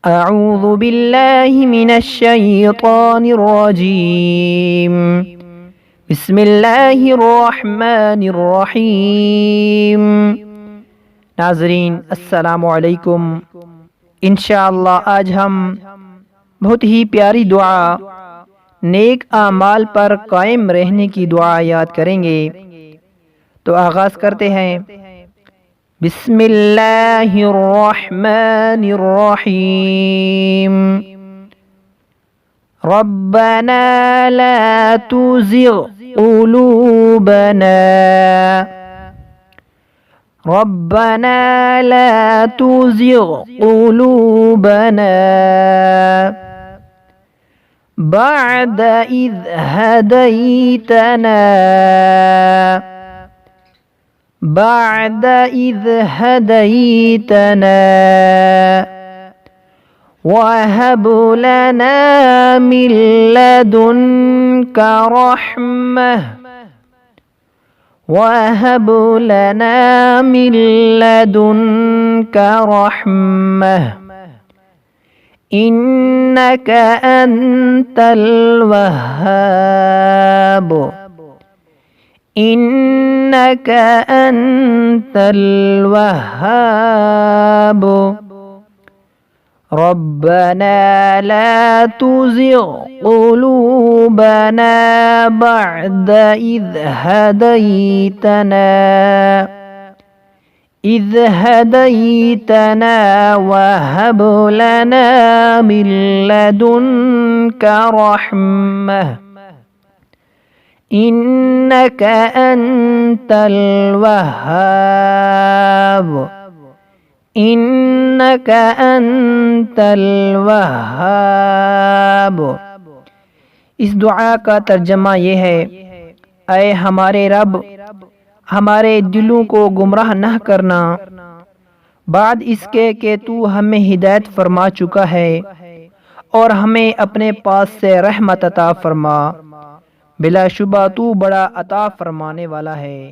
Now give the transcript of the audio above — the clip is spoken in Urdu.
اعوذ باللہ من الشیطان الرجیم بسم اللہ الرحمن الرحیم۔ ناظرین السلام علیکم۔ انشاءاللہ آج ہم بہت ہی پیاری دعا نیک اعمال پر قائم رہنے کی دعا یاد کریں گے، تو آغاز کرتے ہیں۔ بسم اللہ الرحمن الرحیم۔ ربنا لا تزغ قلوبنا ربنا لا تزغ قلوبنا بعد إذ هديتنا وهب لنا من لدنك رحمة إنك أنت الوهاب ربنا لا تزغ قلوبنا بعد إذ هديتنا وهب لنا من لدنك رحمة إنك أنت الوهاب۔ اس دعا کا ترجمہ یہ ہے: اے ہمارے رب، ہمارے دلوں کو گمراہ نہ کرنا بعد اس کے کہ تو ہمیں ہدایت فرما چکا ہے، اور ہمیں اپنے پاس سے رحمت عطا فرما، بلا شبہ تو بڑا عطا فرمانے والا ہے۔